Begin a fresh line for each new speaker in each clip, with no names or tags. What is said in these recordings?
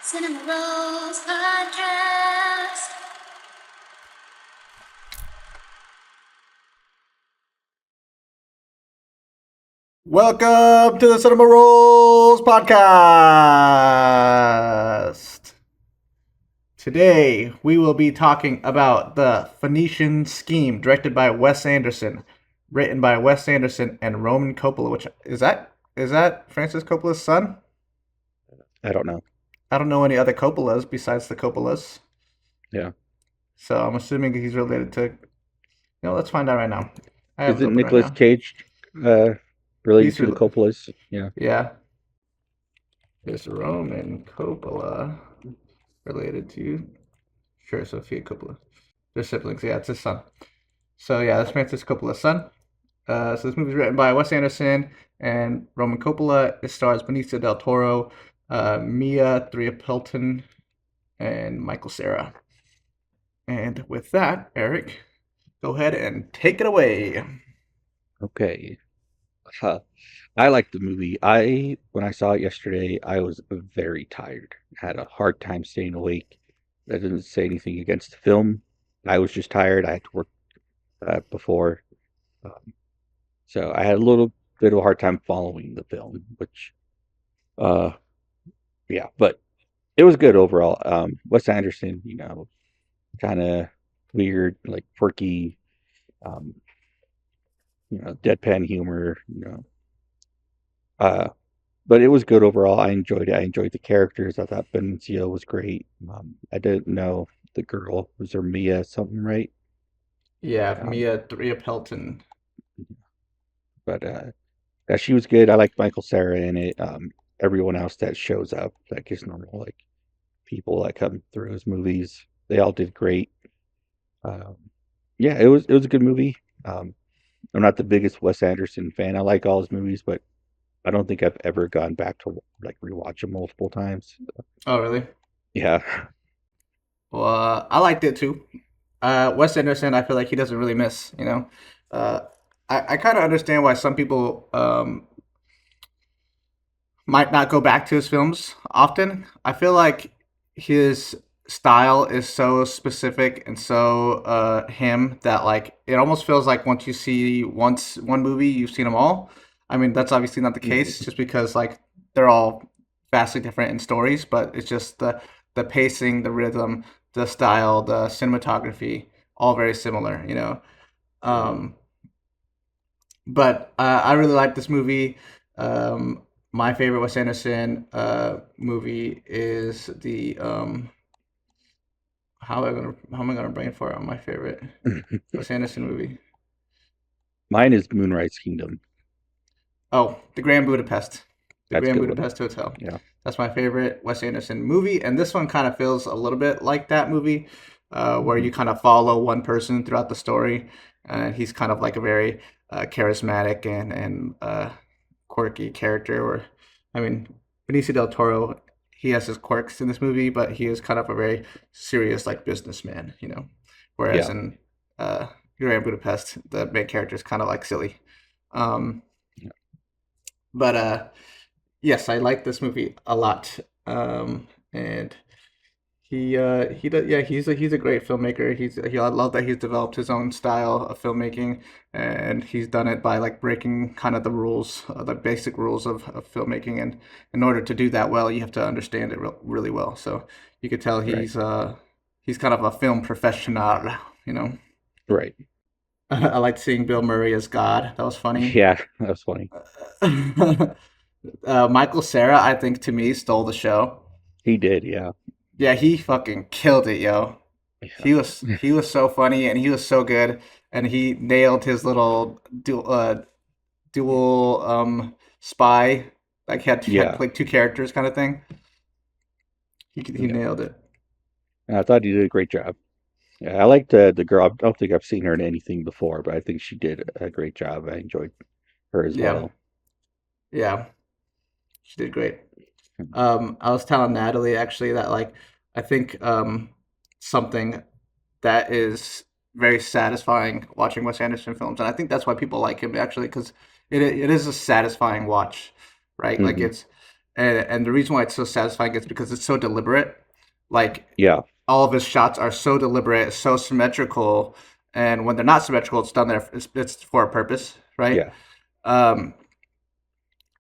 Cinema Rolls Podcast.
Welcome to the Cinema Rolls Podcast. Today we will be talking about the Phoenician Scheme, directed by Wes Anderson, written by Wes Anderson and Roman Coppola. Which is that Francis Coppola's son?
I don't know.
I don't know any other Coppolas besides the Coppolas,
Yeah.
so I'm assuming he's related to. Let's find out right now. I have it
Isn't
open right
Nicolas
now.
Cage related
He's
to the Coppolas? Yeah.
Yeah. Is Roman Coppola related to? Sure, Sophia Coppola. They're siblings. Yeah, it's his son. So yeah, that's Francis Coppola's son. So this movie is written by Wes Anderson and Roman Coppola. It stars Benicio Del Toro, Mia Threapleton, and Michael Cera. And with that, Eric, go ahead and take it away.
Okay. I liked the movie. When I saw it yesterday, I was very tired. Had a hard time staying awake. That doesn't say anything against the film. I was just tired. I had to work before. So I had a little bit of a hard time following the film, which, yeah, but it was good overall. Wes Anderson, kind of weird, like quirky, um, deadpan humor, but it was good overall. I enjoyed it. I enjoyed the characters. I thought Benicio was great. I didn't know the girl. Was there Mia something, right?
Yeah,
Um,
Mia Threapleton.
but yeah, she was good. I liked Michael Cera in it. Everyone else that shows up, like is normal, like people that come through his movies, they all did great. Um, yeah, it was a good movie. Um, I'm not the biggest Wes Anderson fan. I like all his movies, but I don't think I've ever gone back to like rewatch them multiple times.
Oh, really?
Yeah.
Well, I liked it too. Wes Anderson, I feel like he doesn't really miss. Uh, I kind of understand why some people might not go back to his films often. I feel like his style is so specific and so him that like it almost feels like once you see one movie, you've seen them all. I mean, that's obviously not the case, just because like they're all vastly different in stories, but it's just the pacing, the rhythm, the style, the cinematography, all very similar. Um, but I really like this movie. My favorite Wes Anderson movie is the how am I gonna brain for it on my favorite Wes Anderson movie?
Mine is Moonrise Kingdom.
Oh, The Grand Budapest. The
That's a
Grand
good one.
Budapest Hotel.
Yeah.
That's my favorite Wes Anderson movie, and this one kind of feels a little bit like that movie, where
Mhm.
you kind of follow one person throughout the story. He's kind of like a very charismatic and quirky character. Or, I mean, Benicio del Toro, he has his quirks in this movie, but he is kind of a very serious like businessman. Whereas
Yeah.
in uh, Grand Budapest, the main character is kind of like silly. Um,
Yeah.
but yes, I like this movie a lot. And he does, yeah, he's a great filmmaker. I love that he's developed his own style of filmmaking, and he's done it by like breaking kind of the rules, the basic rules of filmmaking. And in order to do that well, you have to understand it really well. So you could tell
Right.
he's kind of a film professional, you know.
Right.
I liked seeing Bill Murray as God. That was funny.
Yeah, that was funny.
Michael Cera, I think, to me, stole the show.
He did, yeah.
Yeah, he fucking killed it, yo.
Yeah.
He was so funny and he was so good, and he nailed his little dual spy, like he had
Yeah.
like two characters kind of thing. He
Yeah.
nailed it.
And I thought he did a great job. Yeah, I liked the girl. I don't think I've seen her in anything before, but I think she did a great job. I enjoyed her as
Yeah,
well.
yeah, she did great. I was telling Natalie actually that like I think something that is very satisfying watching Wes Anderson films, and I think that's why people like him actually, because it is a satisfying watch. right? Like
Hmm.
it's and the reason why it's so satisfying is because it's so deliberate. Like
Yeah.
all of his shots are so deliberate, so symmetrical, and when they're not symmetrical, it's done there. It's for a purpose, right?
Yeah.
Um,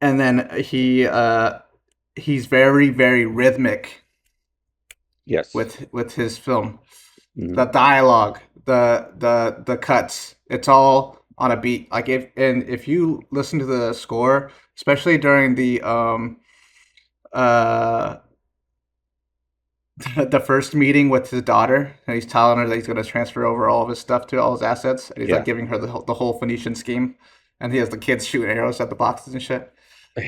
and then he's very rhythmic
Yes.
with his film.
Hmm.
The dialogue, the cuts, it's all on a beat. Like if you listen to the score, especially during uh the first meeting with his daughter, and he's telling her that he's going to transfer over all of his stuff to all his assets, and he's like
Yeah.
giving her the whole Phoenician scheme, and he has the kids shooting arrows at the boxes and shit.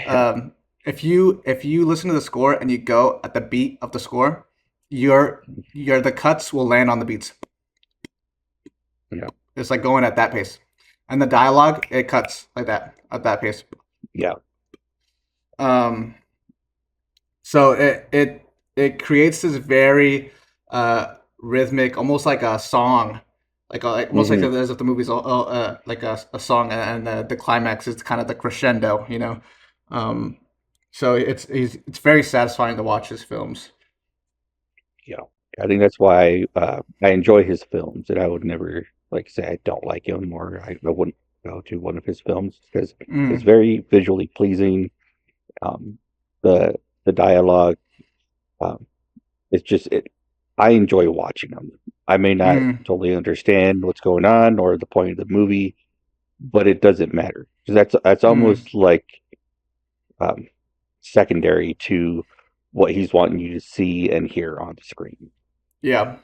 Um, if you listen to the score and you go at the beat of the score, your the cuts will land on the beats.
Yeah.
It's like going at that pace, and the dialogue it cuts like that at that pace.
Yeah.
Um, so it creates this very rhythmic, almost like a song, like almost like
Hmm.
as if the movie's like a song, and the climax is kind of the crescendo, you know. Um, so it's very satisfying to watch his films.
Yeah. I think that's why I enjoy his films, and I would never like say I don't like him or I wouldn't go to one of his films because it's
Mm,
very visually pleasing. Um, the the dialogue, um, it's just it. I enjoy watching them. I may not
mm,
totally understand what's going on or the point of the movie, but it doesn't matter because that's
mm.
almost like um, secondary to what he's wanting you to see and hear on the screen.
Yeah,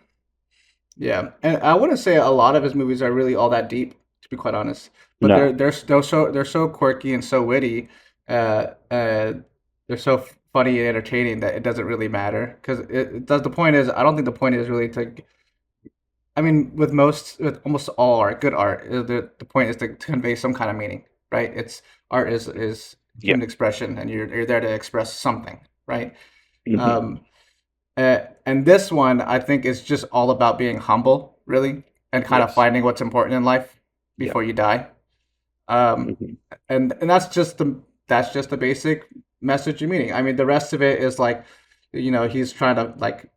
yeah, and I wouldn't say a lot of his movies are really all that deep, to be quite honest. But
No.
they're so quirky and so witty. They're so funny and entertaining that it doesn't really matter. Because it does. The point is, I don't think the point is really to. I mean, with almost all art, good art, the point is to convey some kind of meaning, right? It's art is
Yeah.
human expression, and you're there to express something, right?
Hmm.
Um, and this one, I think, is just all about being humble, really, and kind of
Yes.
finding what's important in life
Yeah.
before you die. Um,
Hmm.
and that's just the basic message and meaning. I mean, the rest of it is like, he's trying to like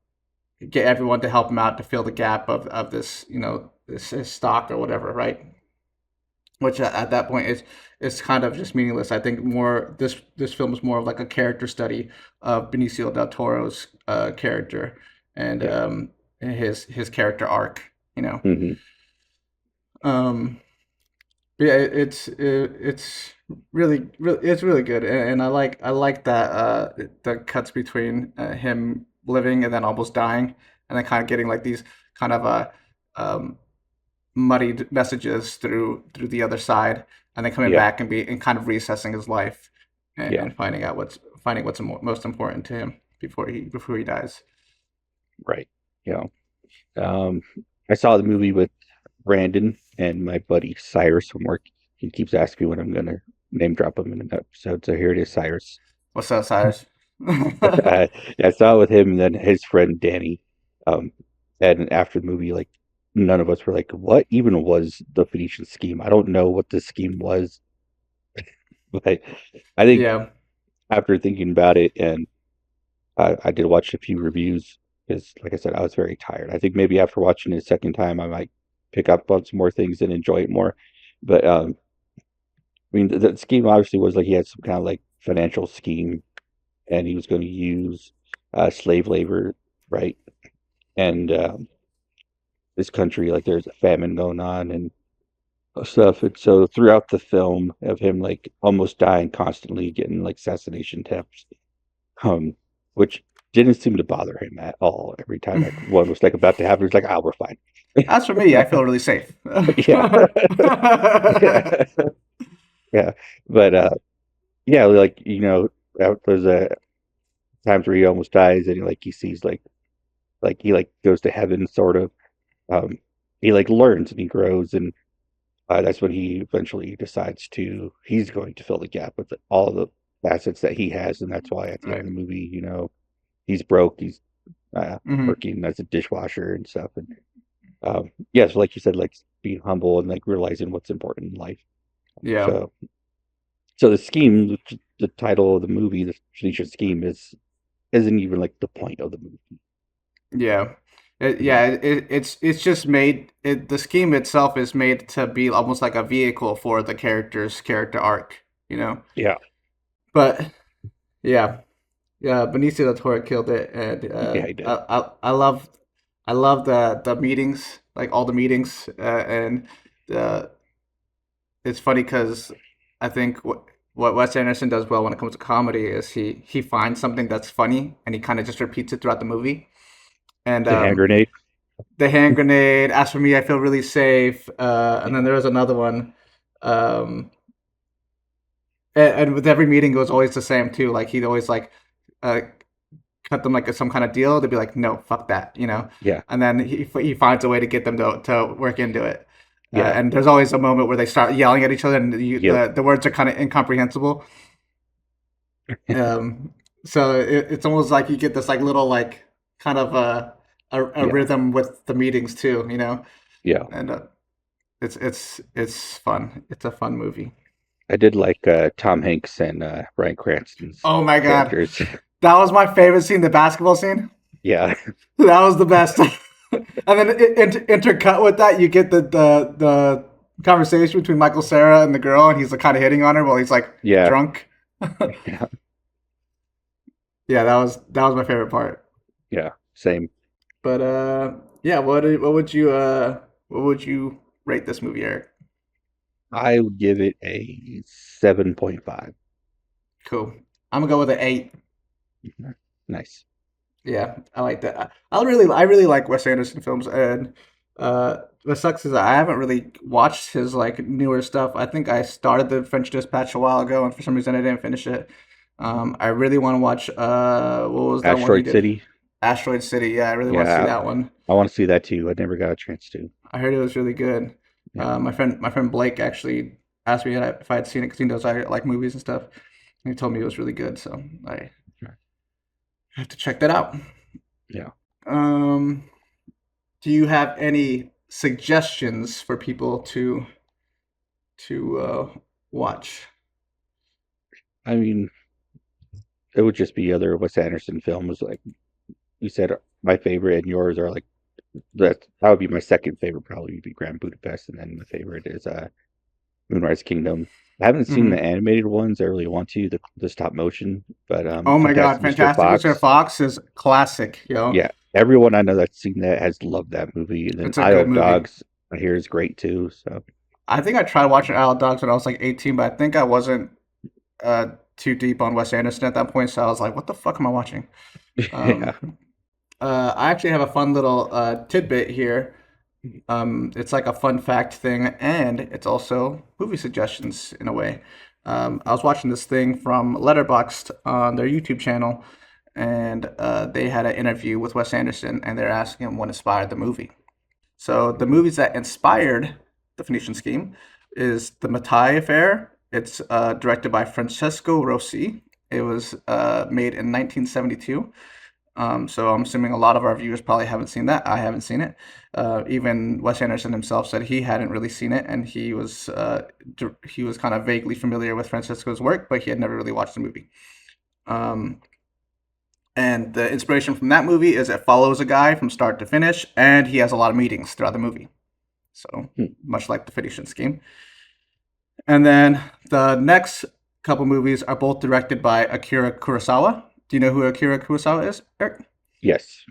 get everyone to help him out to fill the gap of this, this stock or whatever, right? Which at that point is kind of just meaningless. I think more this film is more of like a character study of Benicio del Toro's character and
Yeah.
his character arc. You know,
Hmm.
um, but yeah, it's really it's really good, and I like that the cuts between him living and then almost dying, and then kind of getting like these kind of um, muddied messages through the other side, and then coming
Yeah.
back and kind of reassessing his life
Yeah.
and finding what's most important to him before he dies.
Right. Yeah. Um, I saw the movie with Brandon and my buddy Cyrus from work. He keeps asking me when I'm gonna name drop him in an episode. So here it is, Cyrus.
What's up, Cyrus?
I, I saw it with him and then his friend Danny. Um, and after the movie, like none of us were like, "What even was the Phoenician scheme?" I don't know what the scheme was, but I think
Yeah.
after thinking about it, and I did watch a few reviews because, like I said, I was very tired. I think maybe after watching it a second time, I might pick up on some more things and enjoy it more. But I mean, the scheme obviously was like he had some kind of like financial scheme, and he was going to use slave labor, right? And this country, like, there's a famine going on and stuff. And so throughout the film of him like almost dying constantly, getting like assassination attempts, um, which didn't seem to bother him at all. Every time like one was like about to happen, he's like, "Ah, we're fine."
As for me, I feel really safe.
Yeah, yeah, yeah. But yeah, like there's times where he almost dies, and he sees like he like goes to heaven, sort of. Um, he like learns and he grows, and that's when he eventually decides he's going to fill the gap with all the assets that he has, and that's why at the end of
Right.
the movie, he's broke, he's
Hmm.
working as a dishwasher and stuff, and yeah, so like you said, like being humble and like realizing what's important in life.
Yeah.
So, so the scheme the title of the movie, the Phoenician Scheme, isn't even like the point of the movie.
Yeah.
You know?
It's just made the scheme itself is made to be almost like a vehicle for the character's character arc, you know.
Yeah,
But yeah, yeah, Benicio del Toro killed it, and
yeah, he did.
I love the meetings, like all the meetings, and the it's funny because I think what Wes Anderson does well when it comes to comedy is he finds something that's funny and he kind of just repeats it throughout the movie. And
The hand grenade.
the hand grenade. As for me, I feel really safe. And then there was another one. Um, and with every meeting, it was always the same too. Like he'd always like uh, cut them like some kind of deal. They'd be like, "No, fuck that," you know.
Yeah,
And then he finds a way to get them to work into it.
yeah,
And there's always a moment where they start yelling at each other, and
yep,
the words are kind of incomprehensible. Um, so it's almost like you get this like little like kind of a
yeah,
rhythm with the meetings too, you know.
yeah.
And it's fun. It's a fun movie.
I did like Tom Hanks and Bryan Cranston's
Oh my god,
characters.
that was my favorite scene, the basketball scene.
Yeah,
That was the best. And then intercut with that, you get the conversation between Michael Cera and the girl, and he's like kind of hitting on her while he's like
yeah,
drunk.
yeah,
Yeah, that was my favorite part.
yeah. Same.
But yeah, what would you rate this movie, Eric?
I would give it a 7.5.
Cool. I'm gonna go with an 8.
Nice.
Yeah, I like that. I really like Wes Anderson films, and what sucks is I haven't really watched his like newer stuff. I think I started the French Dispatch a while ago, and for some reason I didn't finish it. I really want to watch what was that one he
Asteroid
did?
City.
Asteroid City. Yeah, I really want to see
Yeah,
that one.
I want to see that too. I never got a chance to.
I heard it was really good.
Yeah.
My friend Blake actually asked me if I had seen it because he knows I like movies and stuff. And he told me it was really good, so I have to check that out.
Yeah.
Um, do you have any suggestions for people to watch?
I mean, it would just be other Wes Anderson films. Like you said, my favorite and yours are like that would be my second favorite. Probably would be Grand Budapest, and then my favorite is Moonrise Kingdom. I haven't seen
Hmm.
the animated ones. I really want to the stop motion, but
Oh my God,
Fantastic Mr.
Fantastic Mr.
Fox.
Fox is classic, yo.
Yeah, everyone I know that's seen that has loved that movie. And then
It's a
Isle
good
of
movie.
Dogs, I hear is great too. So
I think I tried watching Isle of Dogs when I was like 18, but I think I wasn't too deep on Wes Anderson at that point, so I was like, what the fuck am I watching?
yeah,
Um, I actually have a fun little tidbit here. It's like a fun fact thing, and it's also movie suggestions in a way. I was watching this thing from Letterboxd on their YouTube channel, and they had an interview with Wes Anderson, and they're asking him what inspired the movie. So the movies that inspired the Phoenician Scheme is The Matai Affair. It's directed by Francesco Rossi. It was made in 1972. So I'm assuming a lot of our viewers probably haven't seen that. I haven't seen it. Even Wes Anderson himself said he hadn't really seen it, and he was kind of vaguely familiar with Francisco's work, but he had never really watched the movie. Um, and the inspiration from that movie is it follows a guy from start to finish, and he has a lot of meetings throughout the movie. So
Hmm.
much like the Phoenician Scheme. And then the next couple movies are both directed by Akira Kurosawa. Do you know who Akira Kurosawa is, Eric?
yes,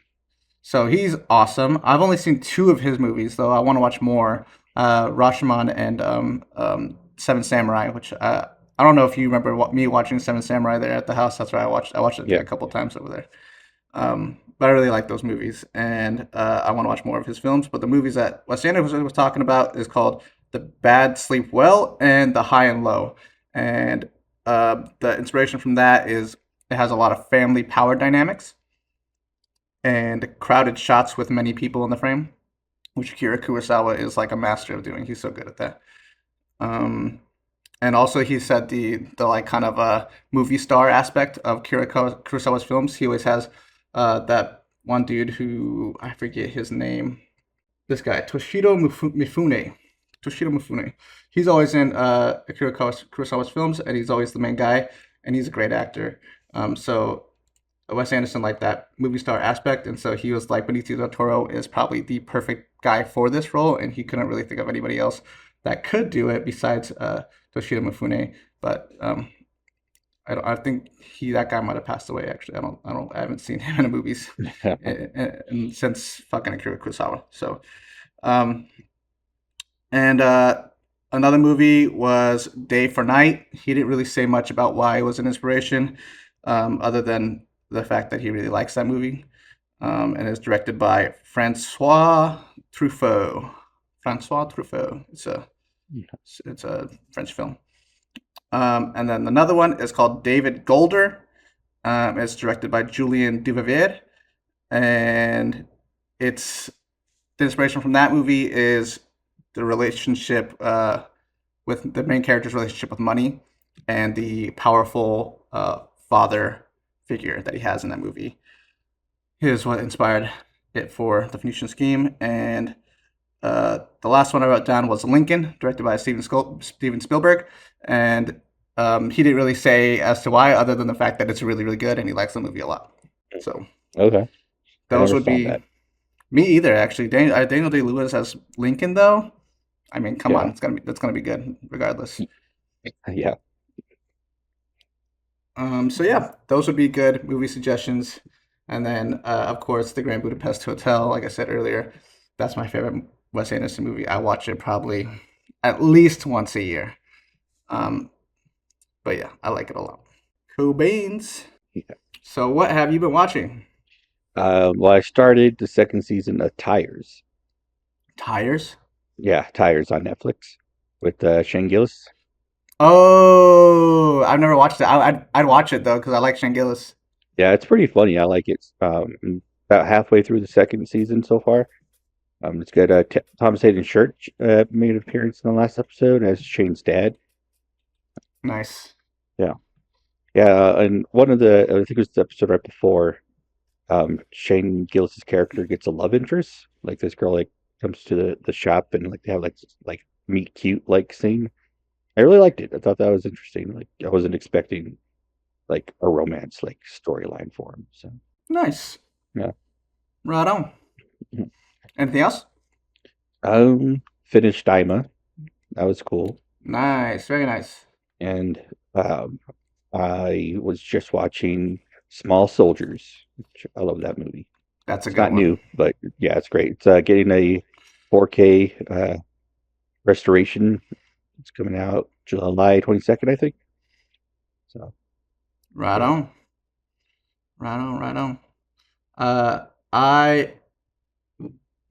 So he's awesome. I've only seen 2 of his movies, though. I want to watch more. Rashomon and Seven Samurai, which I don't know if you remember me watching Seven Samurai there at the house. That's right. I watched it
yeah,
a couple times over there. But I really like those movies, and I want to watch more of his films. But the movies that Wes Anderson was talking about is called The Bad Sleep Well and The High and Low. And the inspiration from that is it has a lot of family power dynamics and crowded shots with many people in the frame, which Akira Kurosawa is like a master of doing. He's so good at that. Um, and also, he said the like kind of movie star aspect of Akira Kurosawa's films. He always has that one dude who I forget his name. This guy Mifune. Toshiro Mifune. He's always in Akira Kurosawa's films, and he's always the main guy. and he's a great actor. So Wes Anderson liked that movie star aspect, and so he was like, Benicio Del Toro is probably the perfect guy for this role, and he couldn't really think of anybody else that could do it besides Toshiro Mifune. But I think that guy might have passed away. Actually, I haven't seen him in the movies since fucking Akira Kurosawa. So, um, and another movie was Day for Night. He didn't really say much about why it was an inspiration, other than the fact that he really likes that movie. And it's directed by Francois Truffaut. Francois Truffaut. It's a French film. And then another one is called David Golder. It's directed by Julien Duvivier, and it's the inspiration from that movie is the relationship with the main character's relationship with money and the powerful father figure that he has in that movie. Here's what inspired it for the Phoenician Scheme. And the last one I wrote down was Lincoln, directed by Steven Spielberg. And he didn't really say as to why, other than the fact that it's really, really good and he likes the movie a lot. So
Okay.
those
never
would
saw
be
that.
me either. Actually, Daniel Day Lewis as Lincoln, though. I mean, come on,
Yeah.
it's gonna be good regardless.
Yeah.
So yeah, those would be good movie suggestions. And then, of course, the Grand Budapest Hotel. Like I said earlier, that's my favorite Wes Anderson movie. I watch it probably at least once a year. Um, but yeah, I like it a lot. Cool beans.
Yeah.
So what have you been watching?
Well, I started the second season of Tires.
Tires?
Yeah, Tires on Netflix with Shane Gillis.
Oh, I've never watched it. I'd watch it though because I like Shane Gillis.
Yeah, it's pretty funny. I like it. About halfway through the second season so far. It's got Thomas Hayden Church made an appearance in the last episode as Shane's dad.
Nice.
Yeah, yeah, and one of I think it was the episode right before. Shane Gillis's character gets a love interest. Like this girl like comes to the shop and like they have like meet cute like scene. I really liked it. I thought that was interesting. Like I wasn't expecting like a romance like storyline for him. So
Nice.
yeah.
Right on.
Mhm.
Anything else?
Finished Daima. That was cool.
Nice. Very nice.
And I was just watching Small Soldiers. Which I love that movie.
That's a
It's
good
not
one.
new, but yeah, it's great. It's getting a 4K restoration. It's coming out July 22nd, I think. So
Right
yeah,
on. Right on. Right on. I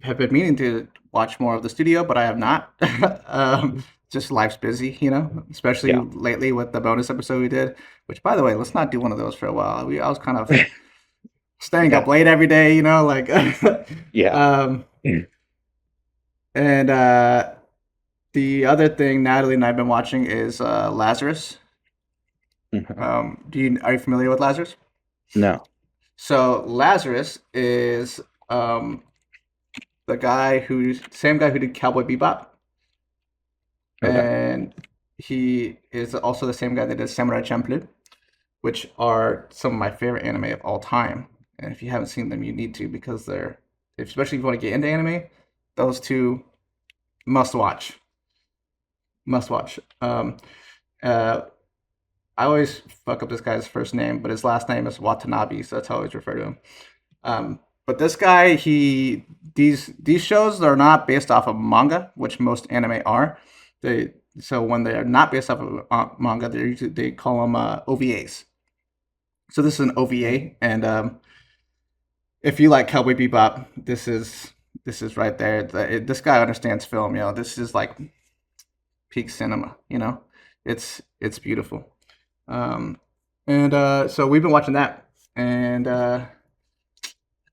have been meaning to watch more of the studio, but I have not. Just life's busy, especially
yeah,
lately with the bonus episode we did. Which, by the way, let's not do one of those for a while. I was kind of staying up
yeah,
late every day, like.
yeah.
um, and the other thing Natalie and I've been watching is Lazarus.
Mhm.
Are you familiar with Lazarus?
No.
So Lazarus is the same guy who did Cowboy Bebop,
Okay.
and he is also the same guy that did Samurai Champloo, which are some of my favorite anime of all time. And if you haven't seen them, you need to because especially if you want to get into anime, those two must watch. Must watch. Uh, I always fuck up this guy's first name, but his last name is Watanabe, so that's how I always refer to him. But this guy, these shows are not based off of manga, which most anime are. So when they are not based off of manga, they call them OVAs. So this is an OVA, and if you like Cowboy Bebop, this is right there. This guy understands film. This is like peak cinema. It's beautiful. Um, and so we've been watching that, and I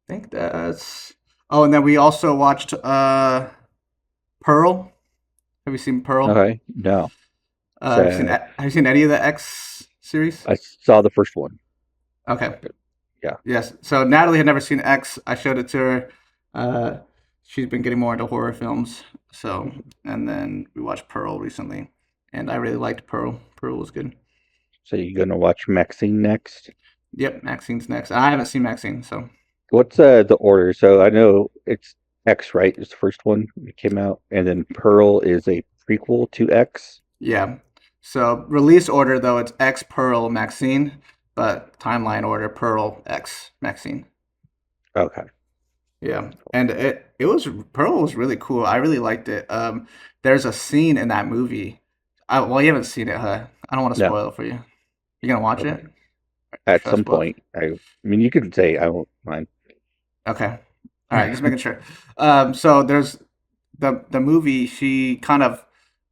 think that's. Oh, and then we also watched Pearl. Have you seen Pearl?
Okay. No.
Have you seen any of the X series?
I saw the first one.
Okay.
Yeah.
Yes. So Natalie had never seen X. I showed it to her. Uh, she's been getting more into horror films. And then we watched Pearl recently, and I really liked Pearl. Pearl was good.
So you're gonna watch Maxine next?
Yep, Maxine's next. I haven't seen Maxine, so
What's the order? So I know it's X, right? Is the first one that came out, and then Pearl is a prequel to X.
yeah. So release order though it's X Pearl Maxine, but timeline order Pearl X Maxine.
Okay.
Yeah, and it was Pearl was really cool. I really liked it. There's a scene in that movie. Well, you haven't seen it, huh? I don't want to
No.
spoil it for you. You gonna watch it?
Okay.
Or
At
should I
some
spoil it?
point, I mean, you can say I won't mind.
Okay. All right, just making sure. So there's the movie. She kind of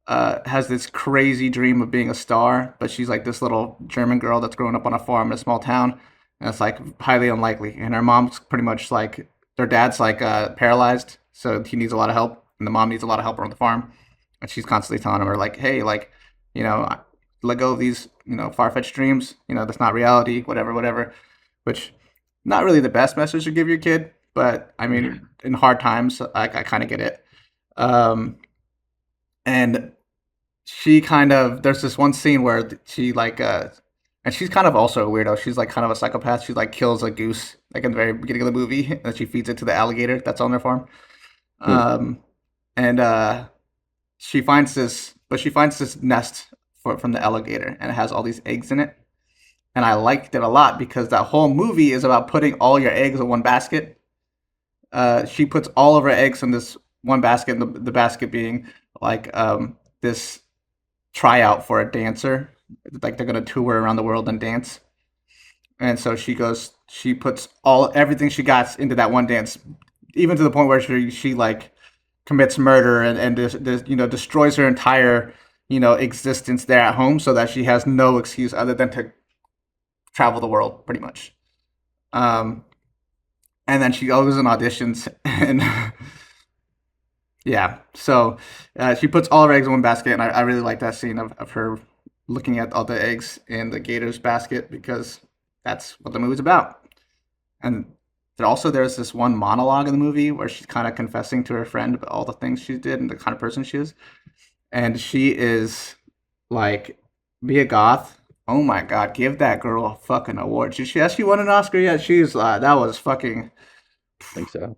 has this crazy dream of being a star, but she's like this little German girl that's growing up on a farm in a small town, and it's like highly unlikely. And her mom's pretty much like their dad's like paralyzed, so he needs a lot of help, and the mom needs a lot of help on the farm, and she's constantly telling her like, hey, like, you know, let go of these, far fetched dreams. That's not reality. Whatever, whatever. Which not really the best message to give your kid, but I mean, in hard times, I kind of get it. Um, and she kind of there's this one scene where she like and she's kind of also a weirdo. She's like kind of a psychopath. She like kills a goose like in the very beginning of the movie, and she feeds it to the alligator that's on their farm.
Hmm.
And she finds this nest from the alligator, and it has all these eggs in it. And I liked it a lot because that whole movie is about putting all your eggs in one basket. She puts all of her eggs in this one basket, the basket being like this tryout for a dancer. Like they're gonna tour around the world and dance. And so she puts everything she got into that one dance, even to the point where she like commits murder and destroys her entire existence there at home, so that she has no excuse other than to travel the world pretty much. Um, and then she goes in auditions and yeah, so she puts all her eggs in one basket, and I really like that scene of her looking at all the eggs in the gator's basket because that's what the movie's about. And there's this one monologue in the movie where she's kind of confessing to her friend about all the things she did and the kind of person she is. And she is like, be a goth. Oh my god, give that girl a fucking award. Has she won an Oscar yet? She's that was fucking
I think so.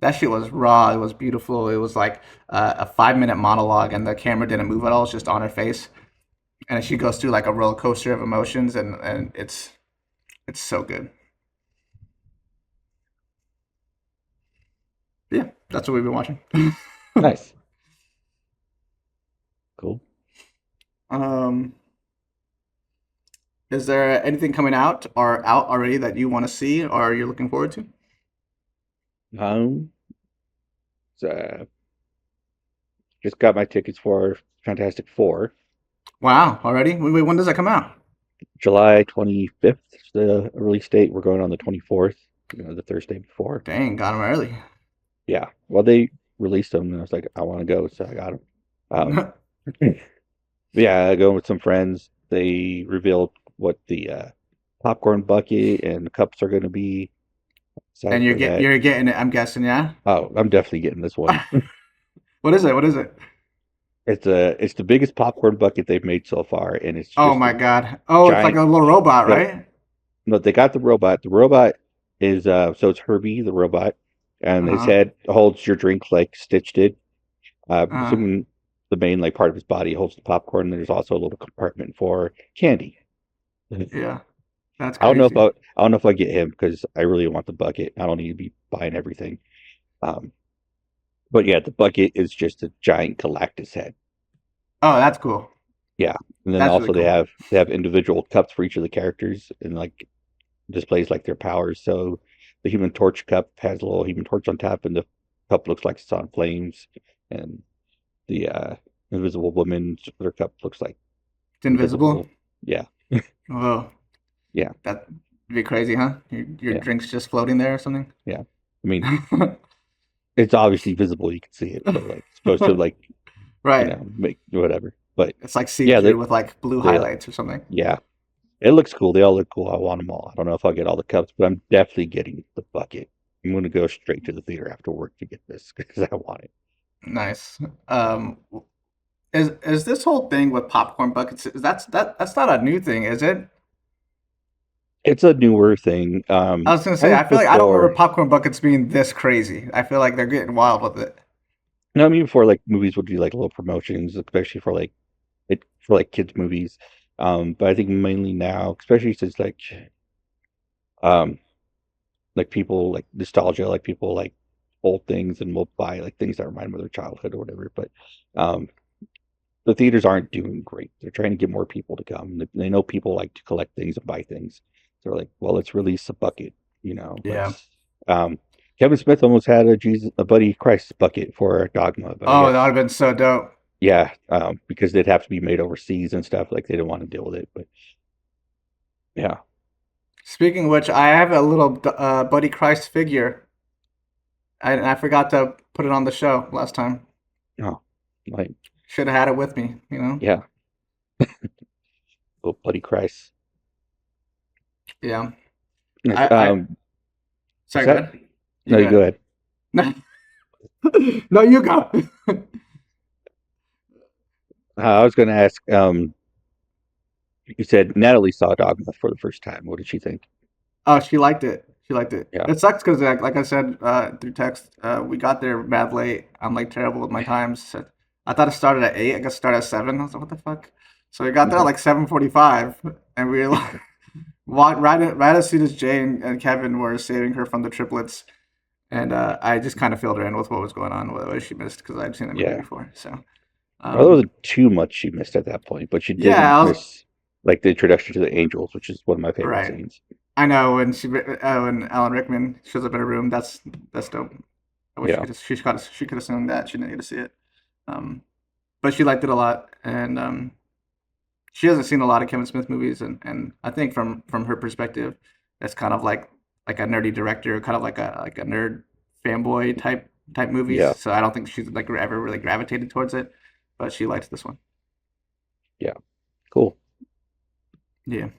that shit was raw. It was beautiful. It was like a 5 minute monologue, and the camera didn't move at all. It's just on her face, and she goes through like a roller coaster of emotions, and it's so good. Yeah, that's what we've been watching.
Nice. Cool.
um, is there anything coming out or out already that you want to see or you're looking forward to?
Um, so, just got my tickets for Fantastic Four.
Wow, already? Wait, when does that come out?
July 25th is the release date. We're going on the 24th, the Thursday before.
Dang, got them early.
Yeah. Well, they released them, and I was like, I want to go, so I got them. Yeah, going with some friends. They revealed what the popcorn bucket and the cups are going to be.
And
Excited for that.
you're getting it, I'm guessing, yeah?
Oh, I'm definitely getting this one.
What is it? What is it?
It's the biggest popcorn bucket they've made so far, and it's
Oh
just
my
a
god. Oh, it's like
giant.
a little robot,
No,
right?
no, they got the robot. The robot is so it's Herbie the robot, and his
Uh-huh.
head holds your drink like Stitch did.
Uh,
Assuming the main like part of his body holds the popcorn. And there's also a little compartment for candy. I
yeah. That's
don't know if
crazy.
I don't know if I get him because I really want the bucket. I don't need to be buying everything. Um, but yeah, the bucket is just a giant Galactus head.
Oh, that's cool.
Yeah, and then
That's really
also they
cool.
have individual cups for each of the characters and like displays like their powers. So the Human Torch cup has a little Human Torch on top, and the cup looks like it's on flames. And the Invisible Woman's other cup looks like
It's invisible.
invisible. Yeah,
Oh,
yeah,
that'd be crazy, huh? Your
yeah,
drink's just floating there or something?
yeah. I mean, it's obviously visible; you can see it, but like it's supposed to like
Right.
make whatever. But
It's like
yeah,
see-through with like blue
they
highlights or something.
yeah, it looks cool. They all look cool. I want them all. I don't know if I'll get all the cups, but I'm definitely getting the bucket. I'm going to go straight to the theater after work to get this because I want it.
Nice. Um, Is this whole thing with popcorn buckets? That's not a new thing, is it?
It's a newer thing.
I was gonna
I
say, I
think
feel like I don't remember
before,
popcorn buckets being this crazy. I feel like they're getting wild with it.
no, I mean before like movies would do like little promotions, especially for like kids movies. But I think mainly now, especially since um like people like nostalgia, like people like old things and will buy like things that remind them of their childhood or whatever. But um the theaters aren't doing great. They're trying to get more people to come. They know people like to collect things and buy things. So they're like, well, let's release a bucket, you know. But
Yeah.
um, Kevin Smith almost had a Buddy Christ bucket for Dogma, but I
Oh, that would
guess
have been so dope.
yeah, because they'd have to be made overseas and stuff. Like they didn't want to deal with it. But yeah,
Speaking of which, I have a little Buddy Christ figure. I forgot to put it on the show last time.
oh, like
Should have had it with me, you know?
yeah, little Buddy Christ.
Yeah.
Nice.
I
What's
sorry, go
that?
ahead. You
No,
go
you go
ahead.
ahead.
No, no, you go.
I was going to ask. You said Natalie saw Dogma for the first time. What did she think?
Oh, she liked it. She liked it.
Yeah.
It sucks because, like I said through text, we got there mad late. I'm like terrible with my times. So I thought it started at 8. I guess it started at 7. I was like, what the fuck? So we got there at
Mhm.
like 7:45, and we were like, right as soon as Jay and Kevin were saving her from the triplets, and I just kind of filled her in with what was going on, what she missed because I'd seen the movie
Yeah.
before. So,
Well, there
um,
wasn't too much she missed at that point, but she
yeah,
didn't
I was
miss like the introduction to the angels, which is one of my favorite
right.
scenes.
I know when Alan Rickman shows up in a room, that's dope. I wish
Yeah.
she could have seen that. She didn't get to see it. Um, but she liked it a lot, and she hasn't seen a lot of Kevin Smith movies, and I think from her perspective, it's kind of like a nerdy director, kind of like a nerd fanboy type movies.
Yeah.
So I don't think she's like ever really gravitated towards it, but she likes this one.
Yeah. Cool.
Yeah.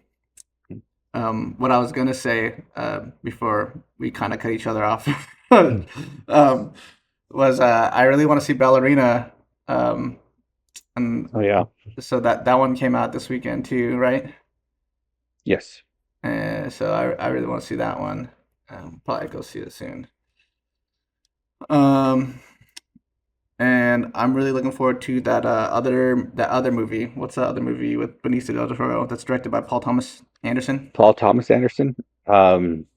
What I was gonna say before we kind of cut each other off um, was I really want to see Ballerina, um, and
Oh yeah.
so that one came out this weekend too, right?
Yes.
So I really want to see that one. Probably go see it soon. Um, and I'm really looking forward to that other movie. What's that other movie with Benicio Del Toro that's directed by Paul Thomas Anderson?
Paul Thomas Anderson um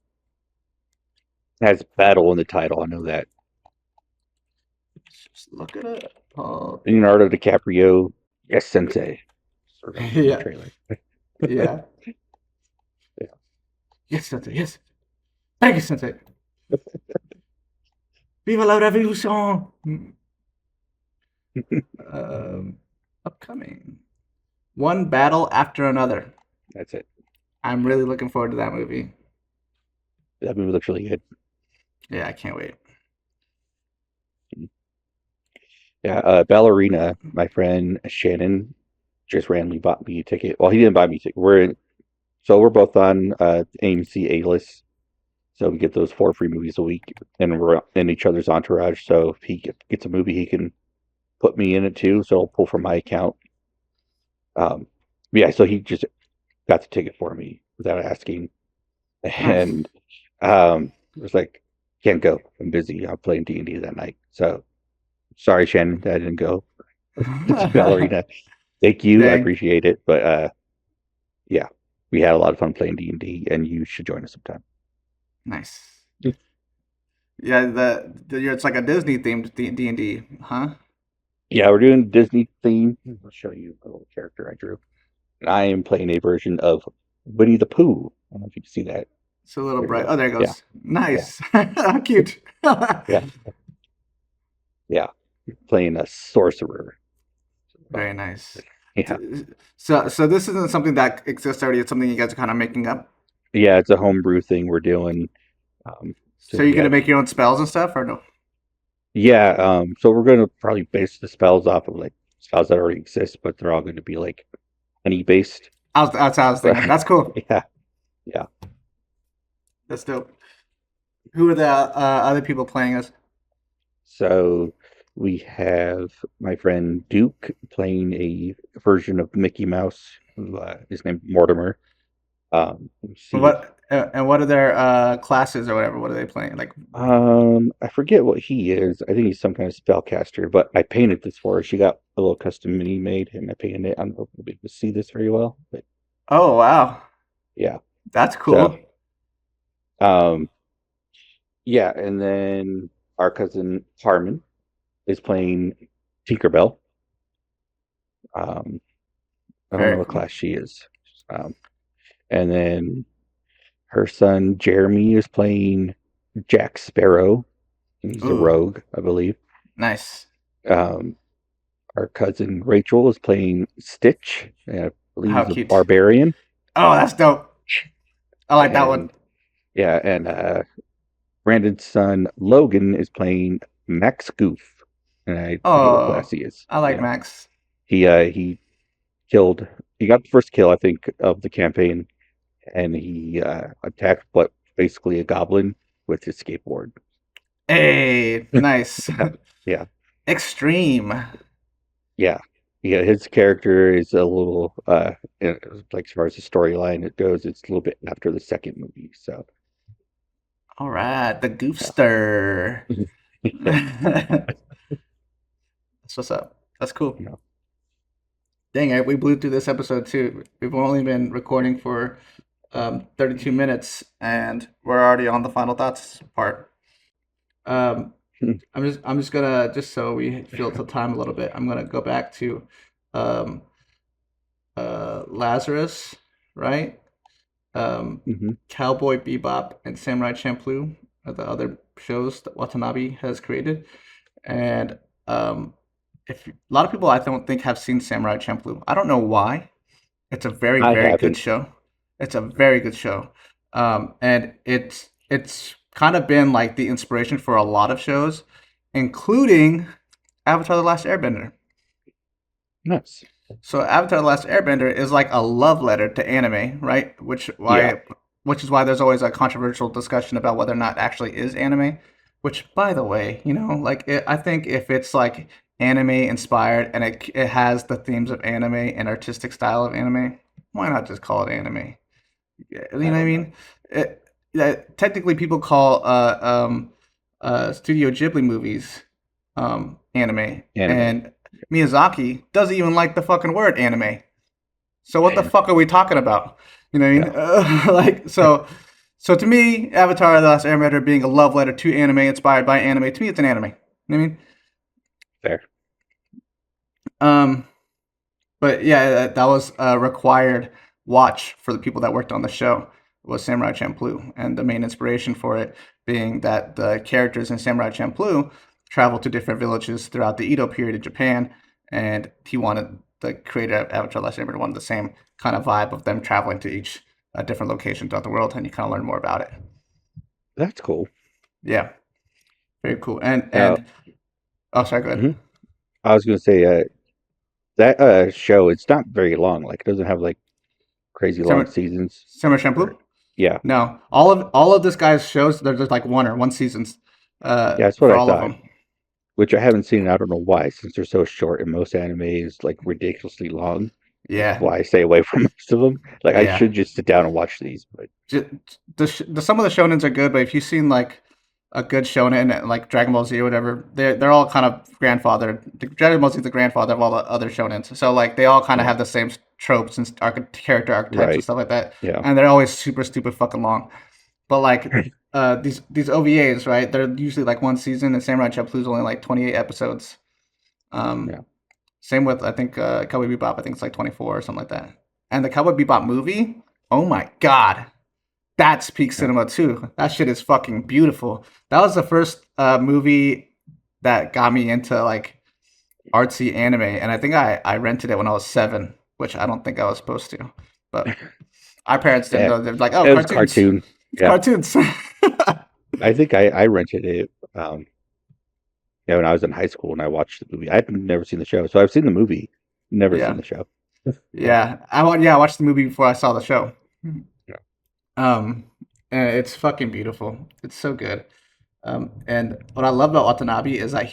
has battle in the title. I know that.
Just look at it. Paul.
Leonardo DiCaprio. Yes, Sensei. Sort of in the
Yeah,
trailer.
yeah.
Yeah.
Yes, Sensei. Yes. Thank you, Sensei. Viva la revolution! Um, upcoming. One battle after another.
That's it.
I'm really looking forward to that movie.
That movie looks really good.
Yeah, I can't wait.
Yeah, Ballerina, my friend Shannon just randomly bought me a ticket. Well, he didn't buy me a ticket. We're both on AMC A list, so we get those 4 free movies a week, and we're in each other's entourage. So if he gets a movie, he can put me in it too. So I'll pull from my account. Um, yeah, so he just got the ticket for me without asking,
Nice.
and it was like, can't go. I'm busy. I'm playing D&D that night. So sorry, Shannon, that I didn't go. It's Ballerina. Thank you. I
Dang.
appreciate it. But yeah, we had a lot of fun playing D&D, and you should join us sometime.
Nice. Yeah, it's like a Disney themed D&D, huh?
Yeah, we're doing Disney theme. I'll show you a little character I drew. And I am playing a version of Winnie the Pooh. I don't know if you can see that.
It's a little
There you
bright.
go.
Oh, there it
Yeah,
goes.
yeah,
Nice. How cute.
yeah, yeah. Playing a sorcerer.
Very nice.
Yeah,
So this isn't something that exists already. It's something you guys are kind of making up.
yeah. It's a homebrew thing we're doing.
So
So
you're
yeah,
gonna make your own spells and stuff, or no?
yeah. So we're gonna probably base the spells off of like spells that already exist, but they're all going to be like honey based.
That's what I was thinking. That's cool.
Yeah, yeah.
That's dope. Who are the other people playing us?
So We have my friend Duke playing a version of Mickey Mouse. His name Mortimer. Let's see.
What are their classes or whatever? What are they playing? Like,
I forget what he is. I think he's some kind of spellcaster. But I painted this for her. She got a little custom mini made, and I painted it. I don't know if we'll be able to see this very well, but
oh wow,
yeah.
that's
So,
cool.
um, yeah, and then our cousin Harmon is playing Tinkerbell. Um, I don't know
Very
what
cool.
class she is. Um, and then her son Jeremy is playing Jack Sparrow. He's a
Ooh,
rogue, I believe.
nice.
Um, our cousin Rachel is playing Stitch. And I believe
How
he's a
cute.
barbarian.
Oh, that's dope. I like that one.
And yeah, and Brandon's son Logan is playing Max Goof. And I forget what class
Oh,
he is.
I like
Yeah.
Max.
He killed he got the first kill, I think, of the campaign, and he attacked what basically a goblin with his skateboard.
Hey, nice.
Yeah, yeah,
Extreme.
yeah, yeah. His character is a little like as far as the storyline it goes, it's a little bit after the second movie. So
All right, the
yeah,
Goofster.
yeah,
That's what's up. That's cool.
you know,
Dang it, we blew through this episode too. We've only been recording for 32 minutes, and we're already on the final thoughts part. Um, I'm just gonna just so we feel the time a little bit. I'm gonna go back to um, Lazarus, right?
hmm
Cowboy Bebop and Samurai Champloo are the other shows that Watanabe has created, and if a lot of people I don't think have seen Samurai Champloo. I don't know why. It's a very,
I
very good
haven't.
show. It's a very good show. And it's kind of been like the inspiration for a lot of shows, including Avatar: The Last Airbender.
Nice.
So Avatar: The Last Airbender is like a love letter to anime, right?
Yeah,
Which is why there's always a controversial discussion about whether or not it actually is anime. Which, by the way, I think if it's like anime inspired and it has the themes of anime and artistic style of anime, why not just call it anime? Yeah, you know
I
what I
don't know.
mean? Technically, people call Studio Ghibli movies anime,
Anime.
and Miyazaki doesn't even like the fucking word anime. So what the
Damn.
fuck are we talking about? You know what I
Yeah.
mean? Like so. So to me, Avatar: The Last Airbender being a love letter to anime, inspired by anime, to me it's an anime. You know what I mean?
Fair.
Um, But yeah, that was a required watch for the people that worked on the show was Samurai Champloo, and the main inspiration for it being that the characters in Samurai Champloo traveled to different villages throughout the Edo period in Japan, and he wanted the creator of Avatar: Last Airbender wanted the same kind of vibe of them traveling to each different location throughout the world, and you kind of learn more about it.
That's cool.
Yeah, very cool. And
Uh,
oh, sorry, go ahead.
mhm. I was gonna say that show. It's not very long. Like it doesn't have like crazy long
Samurai,
seasons.
Samurai
Or
Champloo.
yeah,
No, all of this guy's shows they're just like one seasons,
yeah, that's what
for
I
all of
thought.
them.
Which I haven't seen. And I don't know why, since they're so short, and most anime is like ridiculously long. Which is
Yeah,
why I stay away from most of them. Like I
yeah.
should just sit down and watch these, but
Some of the shonens are good, but if you've seen like a good shonen like Dragon Ball Z or whatever, they're all kind of grandfathered. Dragon Ball Z is the grandfather of all the other shonens, so like they all kind of
yeah,
have the same tropes and character archetypes and
right,
stuff like that,
yeah,
and they're always super stupid fucking long. But like these OVAs, right? They're usually like one season, and Samurai Champloo is only like 28 episodes. Um,
yeah.
Same with I think Cowboy Bebop. I think it's like 24 or something like that. And the Cowboy Bebop movie, oh my god, that's peak
Yeah.
cinema too. That shit is fucking beautiful. That was the first movie that got me into like artsy anime, and I think I rented it when I was 7, which I don't think I was supposed to. But our parents didn't
Eh,
know. They're like, oh,
it was
cartoons.
cartoon.
It's
Yeah,
cartoons.
I think I rented it. Yeah, when I was in high school and I watched the movie. I'd never seen the show, so I've seen the movie, never seen
Yeah,
the show. Yeah,
yeah. I watched the movie before I saw the show.
yeah,
Um, and it's fucking beautiful. It's so good. And what I love about Watanabe is that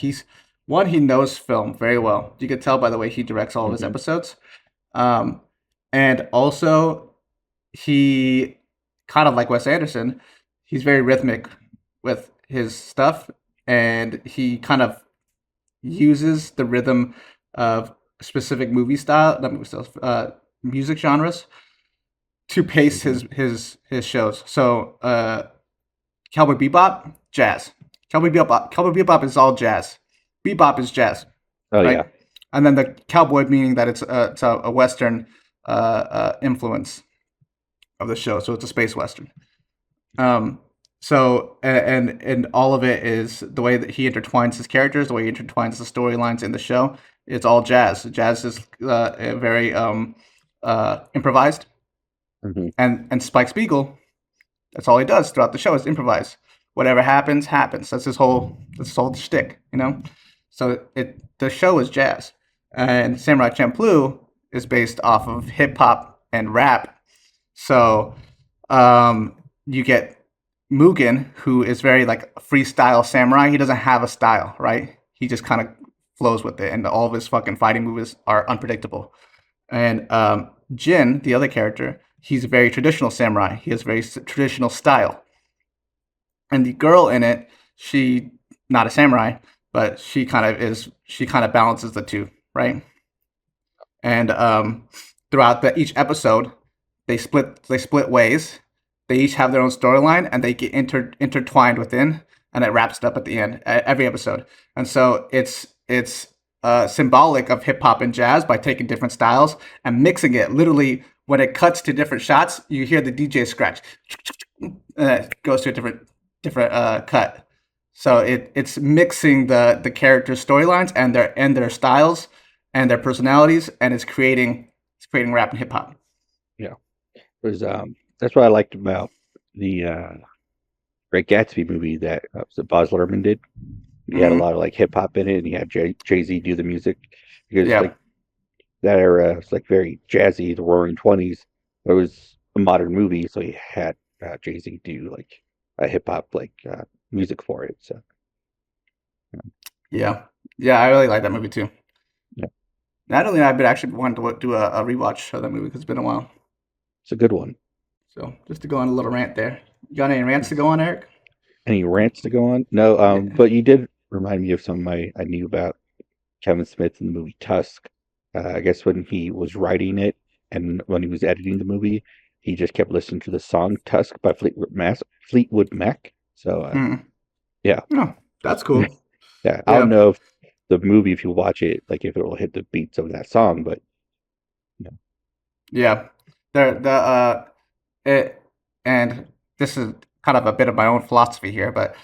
one, he knows film very well. You could tell by the way he directs all of his
Hmm.
episodes. Um, and also he kind of like Wes Anderson, he's very rhythmic with his stuff, and he kind of uses the rhythm of specific movie style, not movie styles, music genres to pace
Hmm.
his shows. So, Cowboy Bebop, jazz. Cowboy Bebop is all jazz. Bebop is jazz,
Oh yeah.
right? And then the cowboy meaning that it's a western influence of the show, so it's a space western. Um, so and all of it is the way that he intertwines his characters, the way he intertwines the storylines in the show. It's all jazz. Jazz is very improvised,
Hmm.
and Spike Spiegel, that's all he does throughout the show is improvise. Whatever happens, happens. That's his whole shtick, you know. So the show is jazz, and Samurai Champloo is based off of hip hop and rap. So you get Mugen, who is very like freestyle samurai. He doesn't have a style, right? He just kind of flows with it, and all of his fucking fighting moves are unpredictable. And Jin, the other character, he's a very traditional samurai. He has very traditional style. And the girl in it, she not a samurai, but she kind of is. She kind of balances the two, right? And throughout each episode, they split ways. They each have their own storyline, and they get intertwined within, and it wraps it up at the end every episode. And so it's symbolic of hip hop and jazz by taking different styles and mixing it. Literally, when it cuts to different shots, you hear the DJ scratch, and it goes to a different cut. So it's mixing the character storylines and their styles and their personalities, and it's creating rap and hip hop.
Yeah. It was that's what I liked about the Great Gatsby movie that Baz Luhrmann did. He had a
Hmm.
lot of like hip hop in it, and he had Jay-Z do the music because
Yeah,
like that era was like very jazzy, the Roaring Twenties. It was a modern movie, so he had Jay-Z do like a hip hop like music for it. So
yeah, yeah. I really like that movie too.
yeah,
Natalie and I have been actually wanting to do a rewatch of that movie because it's been a while.
it's a good one.
So just to go on a little rant there. You got any rants to go on, Eric?
Any rants to go on? No,
Yeah.
but you did remind me of some of my I knew about Kevin Smith in the movie Tusk. I guess when he was writing it and when he was editing the movie, he just kept listening to the song Tusk by Fleetwood Mac. So
Mm.
yeah,
No, that's cool.
yeah. I don't
Yeah,
know if the movie, if you watch it, like if it will hit the beats of that song, but you know,
yeah. The it and this is kind of a bit of my own philosophy here, but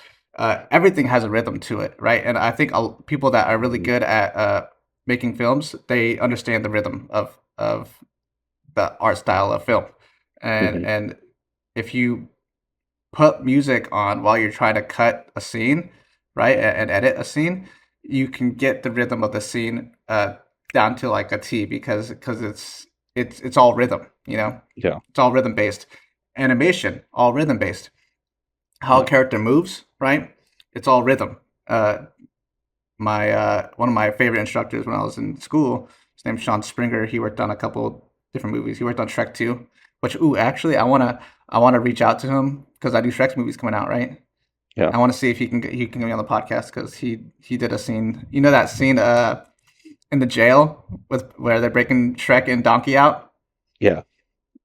everything has a rhythm to it, right? And I think people that are really
mhm,
good at making films, they understand the rhythm of the art style of film, and
mhm,
and if you put music on while you're trying to cut a scene, right, and edit a scene, you can get the rhythm of the scene down to like a T because it's all rhythm, you know,
yeah,
it's all rhythm based. Animation, all rhythm based. How a
yeah,
character moves, right? It's all rhythm. Uh, my one of my favorite instructors when I was in school, his name's Sean Springer. He worked on a couple different movies. He worked on Shrek 2, which actually I wanna reach out to him because I do Shrek's movies coming out, right?
yeah,
I want to see if he can get me on the podcast because he did a scene. You know that scene in the jail with where they're breaking Shrek and Donkey out,
yeah.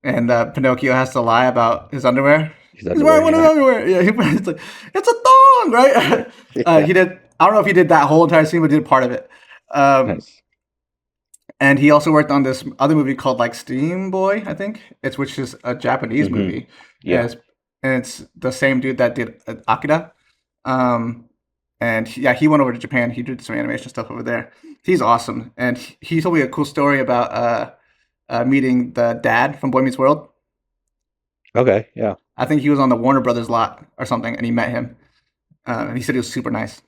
and Pinocchio has to lie about his underwear.
His
He's wearing
underwear,
one of
yeah,
his underwear. Yeah, it's like it's a thong, right?
yeah,
He did. I don't know if he did that whole entire scene, but he did part of it. Um,
nice.
and he also worked on this other movie called like Steam Boy, I think. It's which is a Japanese
Hmm.
movie, and
Yeah,
it's the same dude that did Akira. Um, and yeah, he went over to Japan. He did some animation stuff over there. He's awesome, and he told me a cool story about meeting the dad from Boy Meets World.
okay, yeah,
I think he was on the Warner Brothers lot or something, and he met him. And he said he was super nice.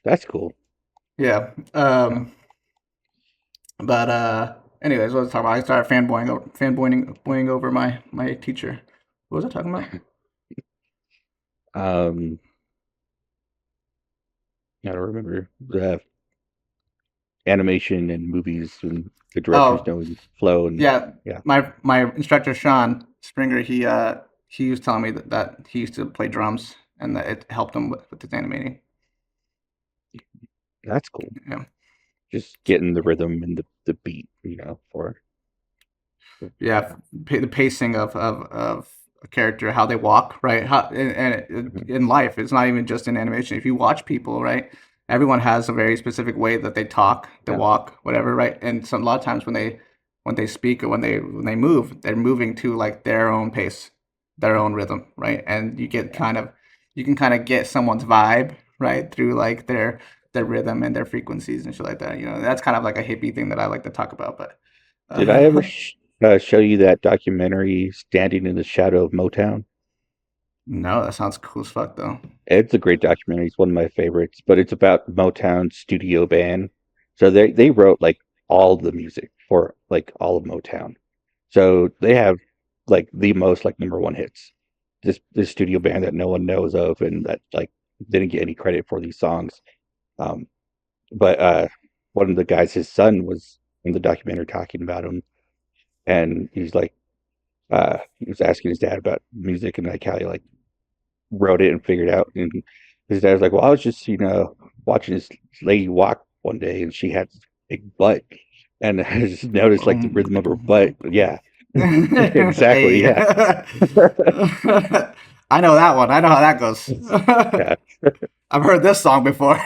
that's cool.
Yeah.
Yeah.
But anyways, what was I talking about? I started fanboying over my teacher. What was I talking about?
Um, I don't remember the animation and movies and the directors
Oh,
knowing flow and
yeah.
yeah.
My instructor Sean Springer, he was telling me that he used to play drums and that it helped him with his animating.
That's cool.
Yeah.
Just getting the rhythm and the beat, for
Yeah, the pacing of a character, how they walk, right? How
Mhm.
in life, it's not even just in animation. If you watch people, right, everyone has a very specific way that they talk, they
Yeah,
walk, whatever, right? And a lot of times when they speak or when they move, they're moving to like their own pace, their own rhythm, right? And
yeah.
you can kind of get someone's vibe, right, through like their rhythm and their frequencies and shit like that. You know, that's kind of like a hippie thing that I like to talk about, but.
Did I ever
Uh,
show you that documentary, Standing in the Shadow of Motown?
No, that sounds cool as fuck though.
It's a great documentary. It's one of my favorites, but it's about Motown studio band. So they wrote like all the music for like all of Motown. So they have like the most like number one hits. This studio band that no one knows of and that like didn't get any credit for these songs. Um, but one of the guys, his son was in the documentary talking about him, and he's like, he was asking his dad about music and like how he like wrote it and figured out. And his dad was like, "Well, I was just watching this lady walk one day, and she had a big butt, and I just noticed like the rhythm of her butt." Yeah, exactly.
Hey.
Yeah,
I know that one. I know how that goes.
yeah,
I've heard this song before.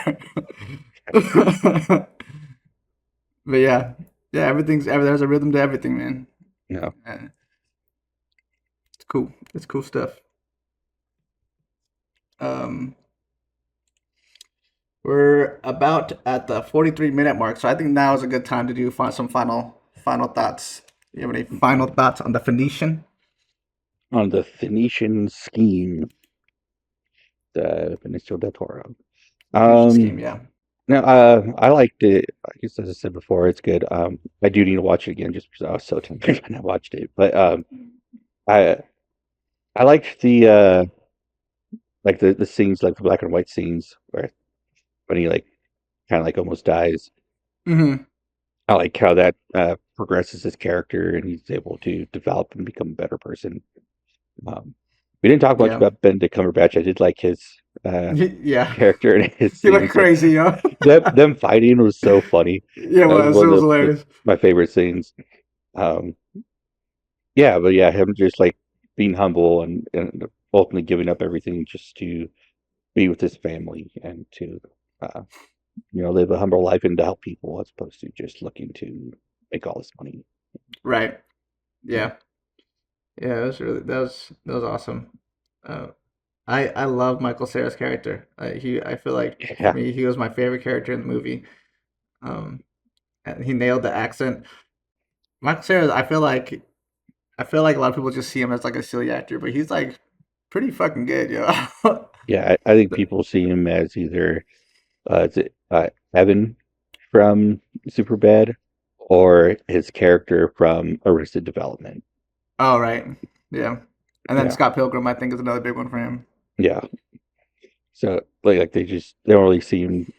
But yeah. Yeah, there's a rhythm to everything, man.
yeah.
Uh, It's cool. It's cool stuff. Um we're about at the 43-minute mark, so I think now is a good time to do some final thoughts. You have any final thoughts on the Phoenician?
On the Phoenician Scheme, the Benicio Del Toro.
Phoenician Scheme,
Um,
yeah.
no, I liked it. I guess as I said before, it's good. I do need to watch it again just because I was so tempted when I watched it. But I I liked the like the scenes, like the black and white scenes where when he like kind of like almost dies.
Hmm.
I like how that progresses his character and he's able to develop and become a better person. Um, we didn't talk much
Yeah.
about Benedict Cumberbatch. I did like his uh,
Yeah.
character and his
He looked
scenes. Like
crazy, yo.
them fighting was so funny.
Yeah, it
That was
was. It
one
was
of
hilarious.
my favorite scenes. Um, yeah, but yeah, him just like being humble and ultimately giving up everything just to be with his family and to uh, live a humble life and to help people as opposed to just looking to make all this money.
Right.
Yeah,
Yeah. Yeah, that was awesome. Uh, I love Michael Cera's character. I feel like for
yeah,
me he was my favorite character in the movie. Um, and he nailed the accent. Michael Cera, I feel like a lot of people just see him as like a silly actor, but he's like pretty fucking good, yo.
yeah. I think people see him as either is it, Evan from Superbad or his character from Arrested Development.
Oh, right. Yeah. And then
Yeah,
Scott Pilgrim, I think, is another big one for him.
yeah. So like they don't really see him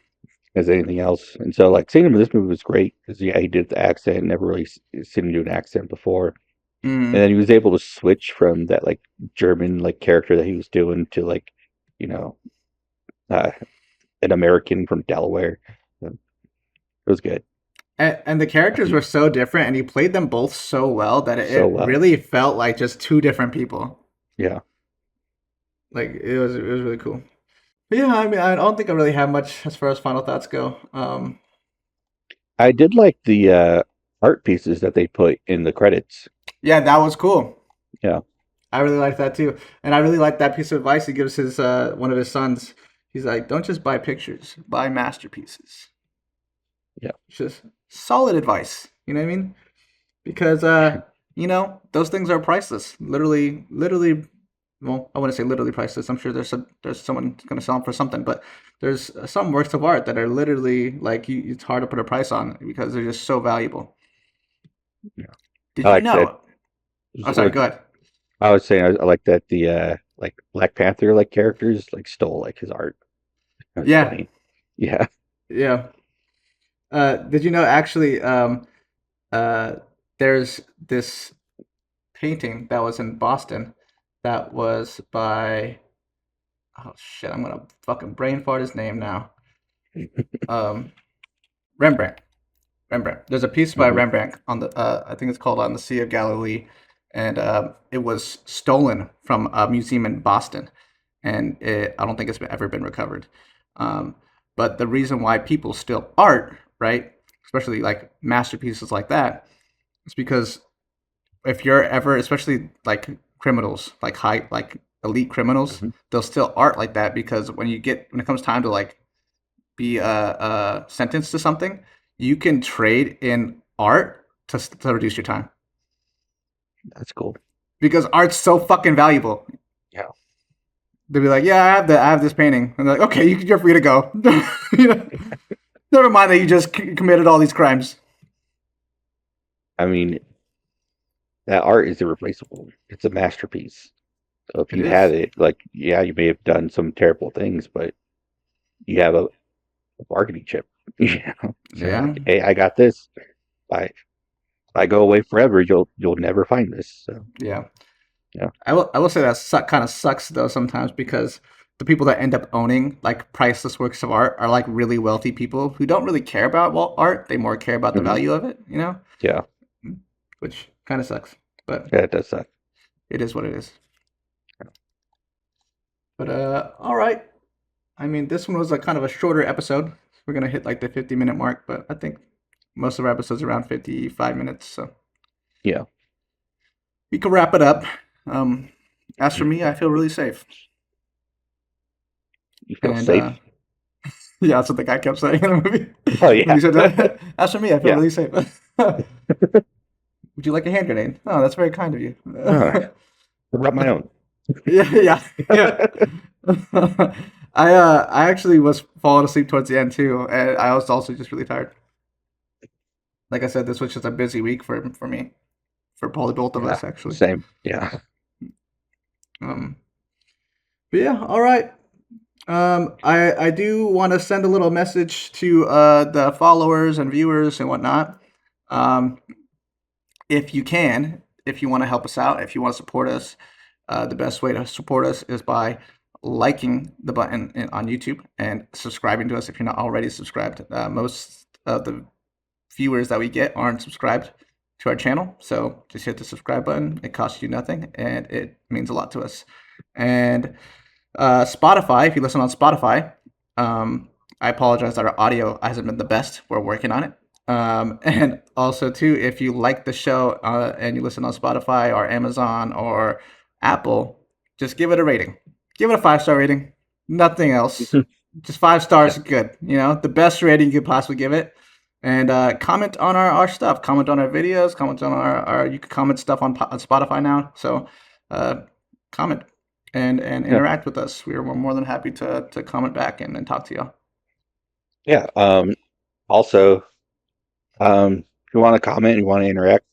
as anything else, and so like seeing him in this movie was great because yeah, he did the accent. Never really seen him do an accent before. And
Mm,
then he was able to switch from that like German like character that he was doing to like, you know, uh, an American from Delaware. So it was good.
and the characters were so different, and he played them both so well that
So
it really felt like just two different people.
yeah,
Like it was really cool. But yeah, I mean, I don't think I really have much as far as final thoughts go.
I did like the art pieces that they put in the credits.
Yeah, that was cool.
Yeah,
I really like that too, and I really like that piece of advice he gives his one of his sons. He's like, "Don't just buy pictures, buy masterpieces."
yeah,
It's just solid advice. You know what I mean? Because you know, those things are priceless. Literally. Well, I wouldn't say literally priceless. I'm sure there's someone going to sell them for something, but there's some works of art that are literally like it's hard to put a price on because they're just so valuable.
yeah. I
Did you
like that.
know? Oh, sorry. Go ahead.
I was saying I like that the like Black Panther like characters like stole like his art. That's
Yeah,
funny. Yeah.
Yeah. Did you know actually uh, there's this painting that was in Boston that was by, oh shit, I'm gonna fucking brain fart his name now. Um, Rembrandt. Rembrandt. There's a piece by
Hmm.
Rembrandt on the I think it's called On the Sea of Galilee, and it was stolen from a museum in Boston, and I don't think it's ever been recovered. Um, but the reason why people steal art, right, especially like masterpieces like that, is because if you're ever, especially like criminals, like high, like elite criminals,
Hmm.
they'll steal art like that because when it comes time to like be sentenced to something, you can trade in art to reduce your time
That's cool.
because art's so fucking valuable.
Yeah.
They'll be like, "Yeah, I have this painting," and they're like, "Okay, you're free to go." You know, never mind that you just committed all these crimes.
I mean, that art is irreplaceable. It's a masterpiece. So if
It
you have
is.
it, like, yeah, you may have done some terrible things, but you have a bargaining chip. You know, saying
Yeah,
like, "Hey, I got this. If I go away forever, you'll never find this." So
yeah.
yeah.
I will say that kind of sucks though sometimes because the people that end up owning like priceless works of art are like really wealthy people who don't really care about art. They more care about the
Hmm.
value of it, you know,
Yeah.
which kind of sucks. But
Yeah, it does suck.
it is what it is. But all right. I mean, this one was a kind of a shorter episode. We're gonna hit like the 50-minute mark, but I think most of our episodes are around 55 minutes, so
Yeah.
we can wrap it up. Um, as for me, I feel really safe,
You feel
and
safe?
yeah, that's what the guy kept saying in the movie.
Oh
When
yeah.
he said that, as for me, I feel
Yeah.
really safe. Would you like a hand grenade? Oh, that's very kind of you.
Oh, I brought my own.
Yeah, yeah, yeah. I actually was falling asleep towards the end too, and I was also just really tired. Like I said, this was just a busy week for me, for probably both of
Yeah.
us actually.
Same. Yeah.
Um, but yeah, all right. I do want to send a little message to the followers and viewers and whatnot. Um, if you can, if you want to help us out, if you want to support us, the best way to support us is by liking the button on YouTube and subscribing to us if you're not already subscribed. Most of the viewers that we get aren't subscribed to our channel, so just hit the subscribe button. It costs you nothing, and it means a lot to us. And Spotify, if you listen on Spotify, I apologize that our audio hasn't been the best. We're working on it. And also, too, if you like the show and you listen on Spotify or Amazon or Apple, just give it a rating. Give it a 5-star rating. Nothing else. Just 5 stars
Yeah.
is good. You know, the best rating you could possibly give it. And comment on our stuff. Comment on our videos. Comment on our you can comment stuff on Spotify now. So comment and
Yeah.
interact with us. We're more than happy to comment back and talk to y'all.
Yeah. Also, if you want to comment, you want to interact,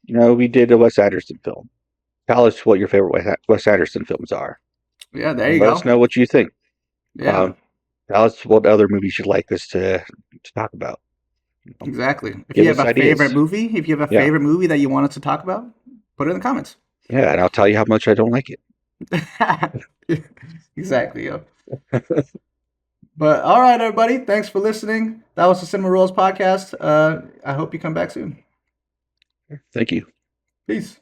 we did a Wes Anderson film. Tell us what your favorite Wes Anderson films are,
Yeah, there
and
you
let us
go.
know what you think.
Yeah,
Um, Tell us what other movies you'd like us to talk about.
exactly. If you
Give
have
us
a favorite
ideas.
movie, if you have a
Yeah.
favorite movie that you want us to talk about, put it in the comments.
Yeah, and I'll tell you how much I don't like it.
Exactly, yo. But all right, everybody, thanks for listening. That was the Cinema Rolls podcast. I hope you come back soon.
Thank you.
Peace.